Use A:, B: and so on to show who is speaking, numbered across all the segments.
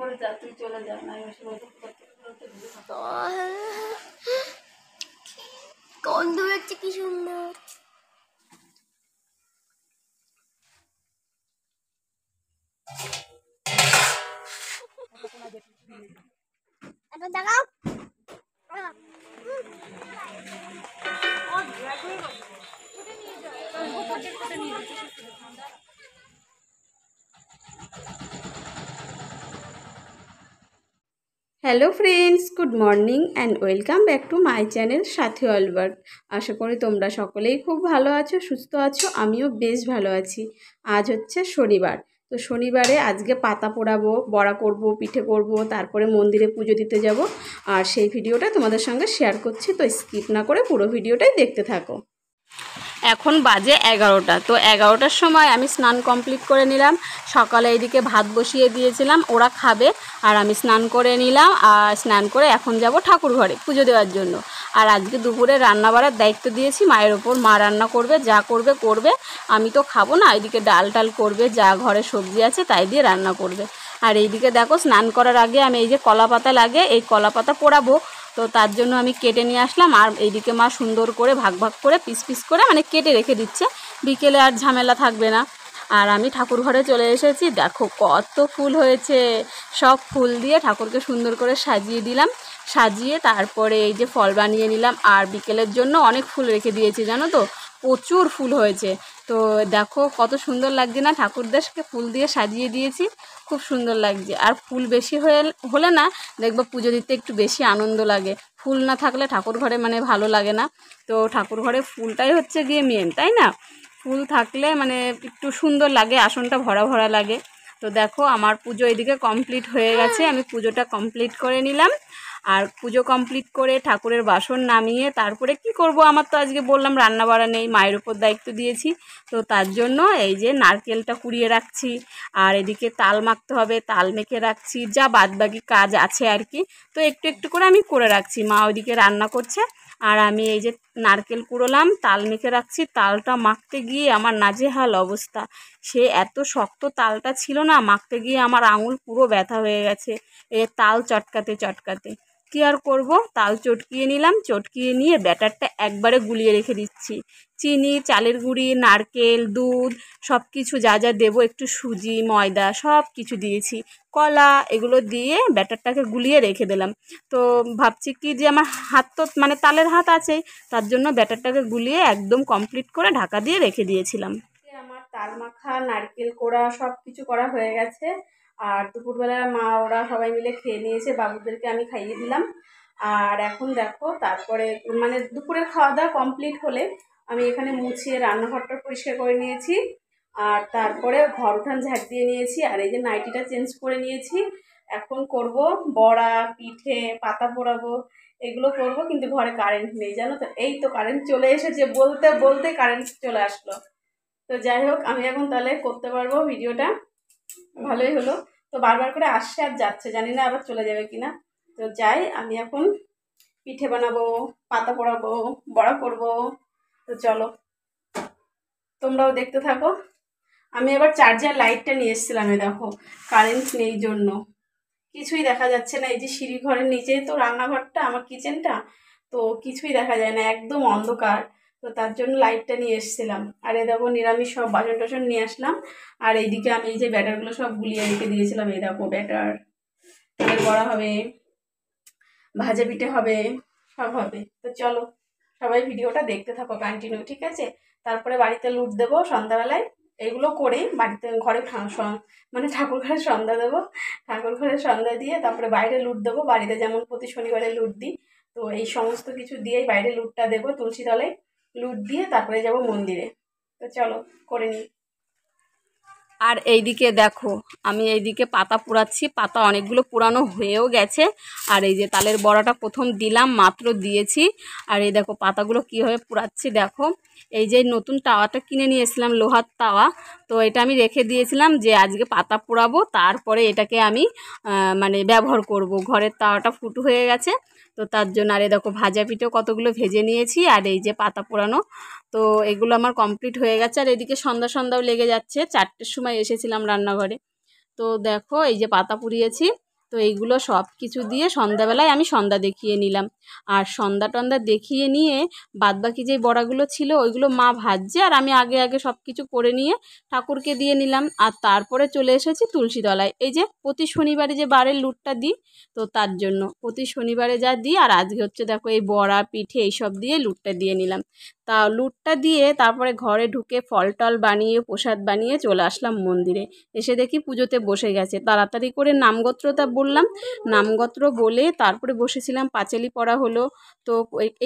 A: করে যা, তুই চলে যা, না
B: কোন দূরেছে কি সুন্দর। এখন দেখাও।
A: Hello friends, good morning and welcome back to my channel সাথী অলওয়ার্ক। আশা করি তোমরা সকলেই খুব ভালো আছো, সুস্থ আছো। আমিও বেশ ভালো আছি। আজ হচ্ছে শনিবার, তো শনিবারে আজকে পাতা পোড়াবো, বড়া করব, পিঠে করব, তারপরে মন্দিরে পুজো দিতে যাব। আর সেই ভিডিওটা তোমাদের সঙ্গে শেয়ার করছি, তো স্কিপ না করে পুরো ভিডিওটাই দেখতে থাকো। এখন বাজে 11টা, তো 11টার সময় আমি স্নান কমপ্লিট করে নিলাম। সকালে এইদিকে ভাত বসিয়ে দিয়েছিলাম, ওরা খাবে, আর আমি স্নান করে নিলাম। আর স্নান করে এখন যাব ঠাকুর ঘরে পুজো দেওয়ার জন্য। আর আজকে দুপুরে রান্না বাড়ার দায়িত্ব দিয়েছি মায়ের ওপর। মা রান্না করবে, যা করবে করবে, আমি তো খাবো না। এইদিকে ডাল টাল করবে, যা ঘরে সবজি আছে তাই দিয়ে রান্না করবে। আর এইদিকে দেখো, স্নান করার আগে আমি এই যে কলা পাতা লাগে, এই কলা পাতা পোড়াবো, তো তার জন্য আমি কেটে নিয়ে আসলাম। আর এইদিকে মা সুন্দর করে ভাগ ভাগ করে পিস পিস করে মানে কেটে রেখে দিচ্ছে, বিকেলে আর ঝামেলা থাকবে না। আর আমি ঠাকুর ঘরে চলে এসেছি। দেখো কত ফুল হয়েছে, সব ফুল দিয়ে ঠাকুরকে সুন্দর করে সাজিয়ে দিলাম। সাজিয়ে তারপরে এই যে ফল বানিয়ে নিলাম। আর বিকেলের জন্য অনেক ফুল রেখে দিয়েছি, জানো তো, প্রচুর ফুল হয়েছে। তো দেখো কত সুন্দর লাগছে না, ঠাকুরদেরকে ফুল দিয়ে সাজিয়ে দিয়েছি, খুব সুন্দর লাগছে। আর ফুল বেশি হলে না, দেখবো পুজো দিতে একটু বেশি আনন্দ লাগে। ফুল না থাকলে ঠাকুর ঘরে মানে ভালো লাগে না। তো ঠাকুর ঘরে ফুলটাই হচ্ছে গিয়ে মেন, তাই না? ফুল থাকলে মানে একটু সুন্দর লাগে, আসনটা ভরা ভরা লাগে। তো দেখো আমার পুজো এদিকে কমপ্লিট হয়ে গেছে, আমি পুজোটা কমপ্লিট করে নিলাম। আর পুজো কমপ্লিট করে ঠাকুরের বাসন নামিয়ে তারপরে কি করব, আমার তো আজকে বললাম রান্না বাড়া নেই, মায়ের উপর দায়িত্ব দিয়েছি। তো তার জন্য এই যে নারকেলটা কুড়িয়ে রাখছি, আর এদিকে তাল মাখতে হবে, তাল মেখে রাখছি, যা বাদবাকি কাজ আছে আর কি। তো একটু একটু করে আমি করে রাখছি, মা ওইদিকে রান্না করছে, আর আমি এই যে নারকেল কুড়োলাম, তাল মেখে রাখছি। তালটা মাখতে গিয়ে আমার নাজেহাল অবস্থা, সে এত শক্ত তালটা ছিল না, মাখতে গিয়ে আমার আঙুল পুরো ব্যথা হয়ে গেছে এ তাল চটকাতে চটকাতে। কী আর করব, তাল চটকিয়ে নিলাম, চটকিয়ে নিয়ে ব্যাটারটা একবারে গুলিয়ে রেখে দিচ্ছি। চিনি, চালের গুঁড়ি, নারকেল, দুধ, সব কিছু যা যা দেবো, একটু সুজি, ময়দা সব কিছু দিয়েছি, কলা, এগুলো দিয়ে ব্যাটারটাকে গুলিয়ে রেখে দিলাম। তো ভাবছি কি যে আমার হাত তো মানে তালের হাত আছেই, তার জন্য ব্যাটারটাকে গুলিয়ে একদম কমপ্লিট করে ঢাকা দিয়ে রেখে দিয়েছিলাম। আমার তাল মাখা, নারকেল কোড়া সব কিছু করা হয়ে গেছে। আর দুপুরবেলা মা ওরা সবাই মিলে খেয়ে নিয়েছে, বাবুদেরকে আমি খাইয়ে দিলাম। আর এখন দেখো, তারপরে মানে দুপুরের খাওয়া দাওয়া কমপ্লিট হলে আমি এখানে মুছিয়ে রান্নাঘরটা পরিষ্কার করে নিয়েছি। আর তারপরে ঘর উঠান ঝাড় দিয়ে নিয়েছি, আর এই যে নাইটিটা চেঞ্জ করে নিয়েছি। এখন করব বড়া, পিঠে, পাতা পোড়াবো, এগুলো করব। কিন্তু ঘরে কারেন্ট নেই, জানো তো। এই তো কারেন্ট চলে এসেছে, বলতে বলতে কারেন্ট চলে আসলো। তো যাই হোক, আমি এখন তাহলে করতে পারবো ভিডিওটা, ভালোই হলো। তো বারবার করে আসছে আর যাচ্ছে, জানি না আবার চলে যাবে কিনা। তো যাই, আমি এখন পিঠে বানাবো, পাতা পোড়াবো, বড়া করবো। তো চলো তোমরাও দেখতে থাকো। আমি এবার চার্জার লাইটটা নিয়ে এসেছিলাম, দেখো কারেন্ট নেই জন্য কিছুই দেখা যাচ্ছে না। এই যে সিঁড়ি ঘরের নিচেই তো রান্নাঘরটা, আমার কিচেনটা, তো কিছুই দেখা যায় না, একদম অন্ধকার। তো তার জন্য লাইটটা নিয়ে এসেছিলাম। আর এই দেখো নিরামিষ সব বাসন টাসন নিয়ে আসলাম। আর এইদিকে আমি এই যে ব্যাটারগুলো সব গুলিয়ে রেখে দিয়েছিলাম, এই দেখো ব্যাটার, তেলের বড়া হবে, ভাজা পিঠে হবে, সব হবে। তো চলো সবাই ভিডিওটা দেখতে থাকো কন্টিনিউ, ঠিক আছে? তারপরে বাড়িতে লুট দেবো সন্ধ্যাবেলায়, এইগুলো করে বাড়িতে ঘরে মানে ঠাকুর ঘরে সন্ধ্যা দেবো। ঠাকুর ঘরে সন্ধ্যা দিয়ে তারপরে বাইরে লুট দেবো, বাড়িতে যেমন প্রতি শনিবারে লুট দিই। তো এই সমস্ত কিছু দিয়েই বাইরে লুটটা দেবো, তুলসী তলায় লুট দিয়ে তারপরে যাব মন্দিরে। তো চলো করে নিই। আর এইদিকে দেখো, আমি এইদিকে পাতা পোড়াচ্ছি, পাতা অনেকগুলো পুরানো হয়েও গেছে। আর এই যে তালের বড়াটা প্রথম দিলাম, মাত্র দিয়েছি। আর এই দেখো পাতাগুলো কীভাবে পোড়াচ্ছি দেখো। এই যে নতুন তাওয়াটা কিনে নিয়েছিলাম, লোহার তাওয়া, তো এটা আমি রেখে দিয়েছিলাম যে আজকে পাতা পোড়াবো, তারপরে এটাকে আমি মানে ব্যবহার করব। ঘরের তাওয়াটা ফুটো হয়ে গেছে, তো তার জন্য। আর এই দেখো ভাজা পিঠেও কতগুলো ভেজে নিয়েছি, আর এই যে পাতা পোড়ানো, তো এগুলো আমার কমপ্লিট হয়ে গেছে। আর এদিকে সন্ধ্যাও লেগে যাচ্ছে, 4টের সময় এসেছিলাম রান্নাঘরে। তো দেখো এই যে পাতা পুড়িয়েছি, তো এইগুলো সব কিছু দিয়ে সন্ধ্যাবেলায় আমি সন্ধ্যা দেখিয়ে নিলাম। আর সন্ধ্যা টন্ধ্যা দেখিয়ে নিয়ে বাদবাকি যে বড়াগুলো ছিল ওইগুলো মা ভাজছে, আর আমি আগে আগে সব কিছু করে নিয়ে ঠাকুরকে দিয়ে নিলাম। আর তারপরে চলে এসেছি তুলসী তলায়, এই যে প্রতি শনিবারে যে বারের লুটটা দিই, তো তার জন্য প্রতি শনিবারে যা দিই। আর আজকে হচ্ছে দেখো এই বড়া পিঠে এইসব দিয়ে লুটটা দিয়ে নিলাম। তা লুটটা দিয়ে তারপরে ঘরে ঢুকে ফল টল বানিয়ে প্রসাদ বানিয়ে চলে আসলাম মন্দিরে। এসে দেখি পুজোতে বসে গেছে, তাড়াতাড়ি করে নামগোত্রটা বললাম, নামগোত্র বলে তারপরে বসেছিলাম, পাঁচালি পড়া হলো। তো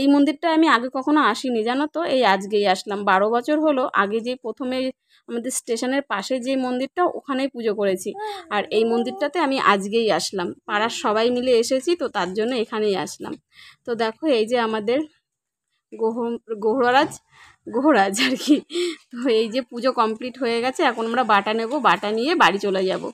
A: এই মন্দিরটা আমি আগে কখনো আসিনি জানো তো, এই আজকেই আসলাম। 12 বছর হলো, আগে যে প্রথমে আমাদের স্টেশনের পাশে যে মন্দিরটা ওখানেই পুজো করেছি, আর এই মন্দিরটাতে আমি আজকেই আসলাম। পাড়ার সবাই মিলে এসেছি তো তার জন্য এখানেই আসলাম। তো দেখো এই যে আমাদের গোহরাজ আর কি। তো এই যে পুজো কমপ্লিট হয়ে গেছে, এখন আমরা বাটা নেব, বাটা নিয়ে বাড়ি চলে যাব।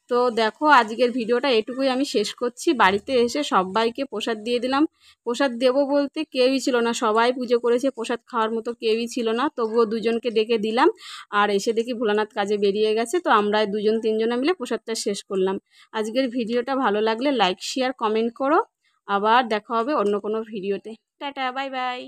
A: তো দেখো আজকের ভিডিওটা এটুকুই আমি শেষ করছি। বাড়িতে এসে সবাইকে প্রসাদ দিয়ে দিলাম। প্রসাদ দেব বলতে কেউই ছিল না, সবাই পুজো করেছে, প্রসাদ খাওয়ার মতো কেউই ছিল না, তবুও দুজনকে ডেকে দিলাম। আর এসে দেখি ভোলানাথ কাজে বেরিয়ে গেছে, তো আমরা দুজন তিনজনে মিলে প্রসাদটা শেষ করলাম। আজকের ভিডিওটা ভালো লাগলে লাইক শেয়ার কমেন্ট করো। আবার দেখা হবে অন্য কোনো ভিডিওতে। Tata, bye bye.